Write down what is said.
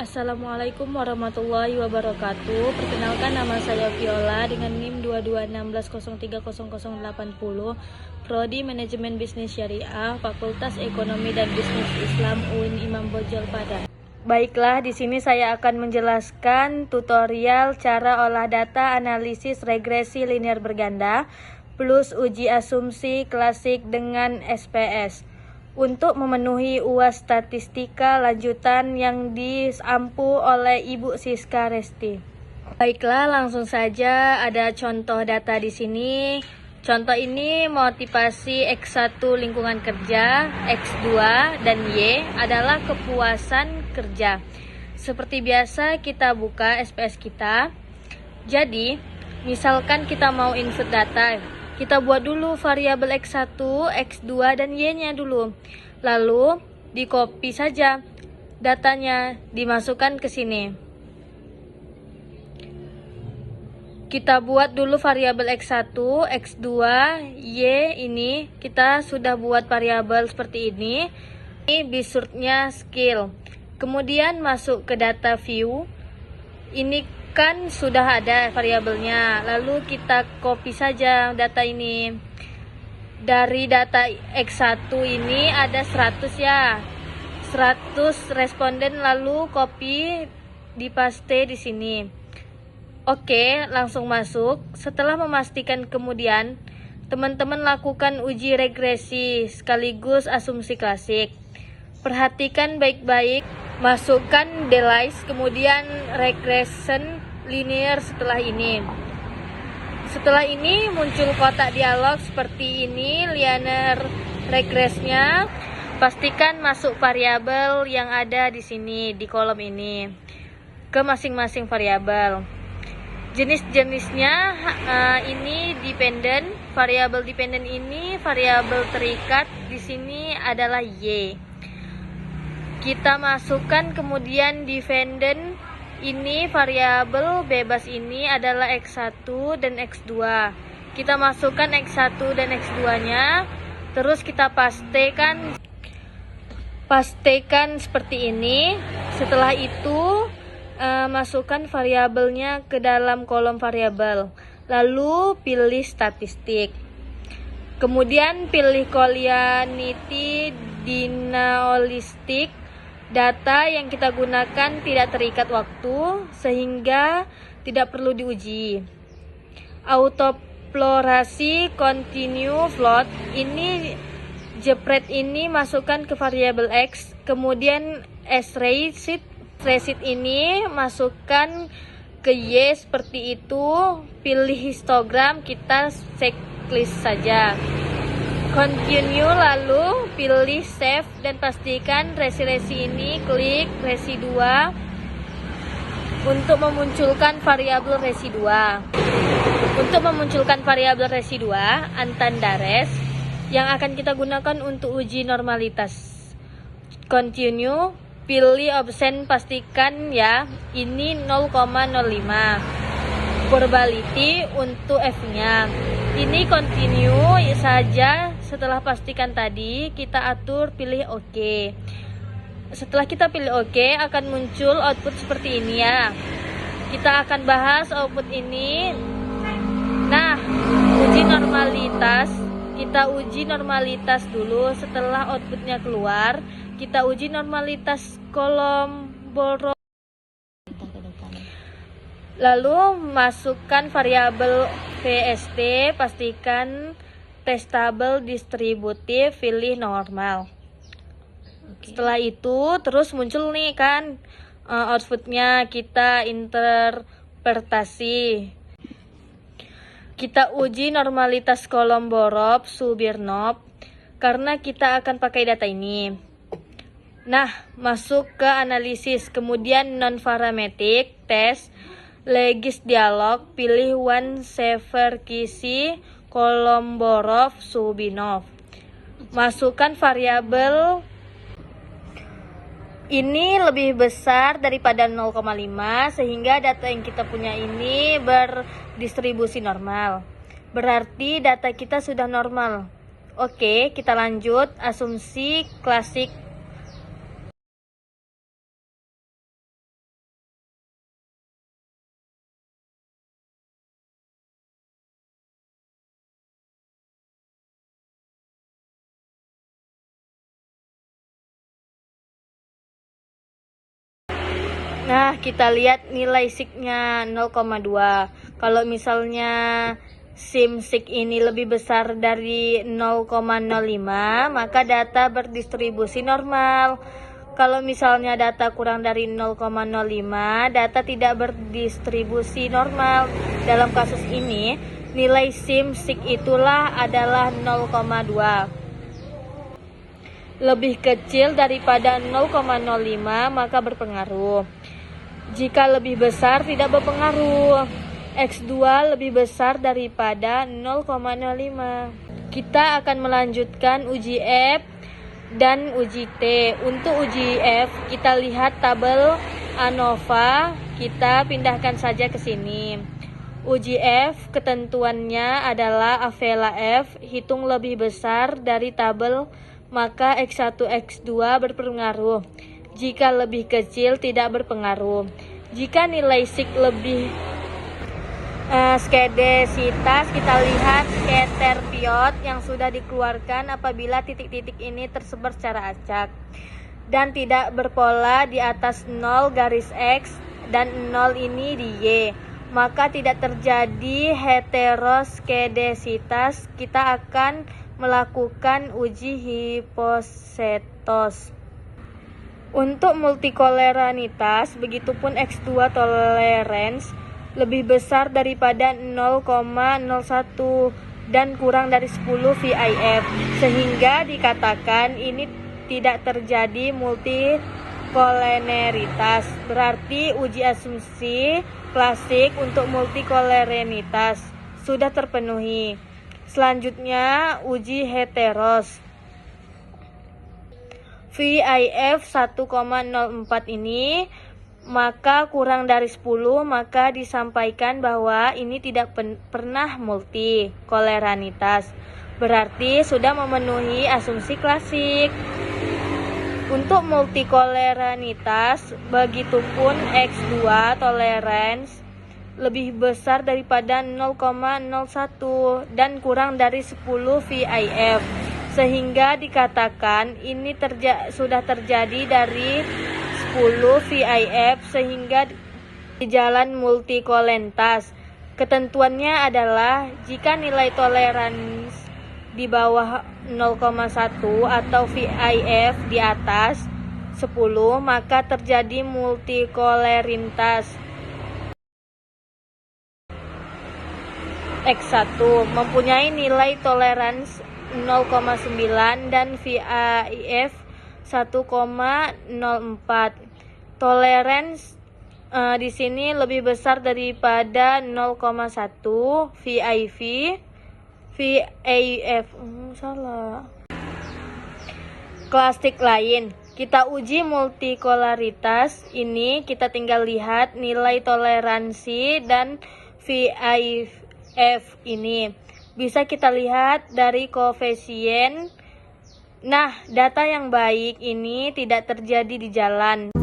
Assalamualaikum warahmatullahi wabarakatuh. Perkenalkan, nama saya Viola dengan NIM 2216030080, Prodi Manajemen Bisnis Syariah, Fakultas Ekonomi dan Bisnis Islam UIN Imam Bonjol Padang. Baiklah, di sini saya akan menjelaskan tutorial cara olah data analisis regresi linear berganda plus uji asumsi klasik dengan SPS untuk memenuhi UAS statistika lanjutan yang diampu oleh Ibu Siska Resti. Baiklah, langsung saja ada contoh data di sini. Contoh ini motivasi X1 lingkungan kerja, X2 dan Y adalah kepuasan kerja. Seperti biasa kita buka SPS kita. Jadi, misalkan kita mau insert data, kita buat dulu variabel X1, X2 dan Y-nya dulu. Lalu di copy saja datanya, dimasukkan ke sini. Kita buat dulu variabel X1, X2, Y ini kita sudah buat variabel seperti ini. Ini bisurtnya skill. Kemudian masuk ke data view. Ini kan sudah ada variabelnya. Lalu kita copy saja data ini. Dari data X1 ini ada 100 ya. 100 responden, lalu copy dipaste di sini. Oke, langsung masuk. Setelah memastikan, kemudian teman-teman lakukan uji regresi sekaligus asumsi klasik. Perhatikan baik-baik, masukkan delise, kemudian regression linear setelah ini. Setelah ini muncul kotak dialog seperti ini, linear regressnya. Pastikan masuk variabel yang ada di sini di kolom ini ke masing-masing variabel. Jenis-jenisnya ini dependent, variabel dependent ini variabel terikat, di sini adalah Y. Kita masukkan kemudian dependent, ini variabel bebas ini adalah X1 dan X2. Kita masukkan X1 dan X2-nya, terus kita pastekan seperti ini. Setelah itu masukkan variabelnya ke dalam kolom variabel, lalu pilih statistik, kemudian pilih collinearity dynamistic. Data yang kita gunakan tidak terikat waktu sehingga tidak perlu diuji. Autoflorasi continue float, ini jepret ini masukkan ke variabel X, kemudian sRecit ini masukkan ke Y seperti itu. Pilih histogram, kita checklist saja. Continue, lalu pilih save dan pastikan resi ini, klik resi2 untuk memunculkan variabel resi2. Untuk memunculkan variabel resi2 Antandares yang akan kita gunakan untuk uji normalitas. Continue, pilih option, pastikan ya ini 0,05. Probability untuk F-nya. Ini continue saja. Setelah pastikan tadi, kita atur pilih OK. Setelah kita pilih OK, akan muncul output seperti ini ya. Kita akan bahas output ini. Nah, uji normalitas. Kita uji normalitas dulu. Setelah outputnya keluar, kita uji normalitas kolom borok. Lalu masukkan variabel VST, pastikan testable distributif, pilih normal. Setelah itu terus muncul nih kan outputnya, kita interpretasi. Kita uji normalitas kolom Borov Subirnov karena kita akan pakai data ini. Nah, masuk ke analisis, kemudian non-parametric test, legis dialog, pilih one sever kisi kolom Borov Subinov. Masukkan variabel ini lebih besar daripada 0,5 sehingga data yang kita punya ini berdistribusi normal. Berarti data kita sudah normal. Oke, kita lanjut asumsi klasik Nah, kita lihat nilai SIG-nya 0,2. Kalau misalnya SIM SIG ini lebih besar dari 0,05, maka data berdistribusi normal. Kalau misalnya data kurang dari 0,05, data tidak berdistribusi normal. Dalam kasus ini, nilai SIM SIG itulah adalah 0,2. Lebih kecil daripada 0,05 maka berpengaruh. Jika lebih besar tidak berpengaruh. X2 lebih besar daripada 0,05. Kita akan melanjutkan uji F dan uji T. Untuk uji F, kita lihat tabel ANOVA, kita pindahkan saja ke sini. Uji F, ketentuannya adalah AVELA F, hitung lebih besar dari tabel, maka X1, X2 berpengaruh. Jika lebih kecil, tidak berpengaruh. Jika nilai SIG lebih skedesitas, kita lihat scatter period yang sudah dikeluarkan apabila titik-titik ini tersebar secara acak dan tidak berpola di atas 0 garis X dan 0 ini di Y, maka tidak terjadi heteroskedesitas. Kita akan melakukan uji hiposetos. Untuk multikoleranitas, begitupun X2 tolerance lebih besar daripada 0,01 dan kurang dari 10 VIF, sehingga dikatakan ini tidak terjadi multikoleranitas. Berarti uji asumsi klasik untuk multikoleranitas sudah terpenuhi. Selanjutnya uji heteros. VIF 1,04 ini maka kurang dari 10, maka disampaikan bahwa ini tidak pernah multikoleranitas. Berarti sudah memenuhi asumsi klasik. Untuk multikoleranitas, begitupun X2 tolerance lebih besar daripada 0,01 dan kurang dari 10 VIF, sehingga dikatakan ini sudah terjadi dari 10 VIF sehingga di jalan multikolentas. Ketentuannya adalah jika nilai toleransi di bawah 0,1 atau VIF di atas 10, maka terjadi multikoleranitas. X1 mempunyai nilai toleransi 0,9 dan VIF 1,04. Tolerance di sini lebih besar daripada 0,1 VIF salah. Klasik lain, kita uji multikolaritas. Ini kita tinggal lihat nilai toleransi dan VIF ini. Bisa kita lihat dari koefisien. Nah, data yang baik ini tidak terjadi di jalan.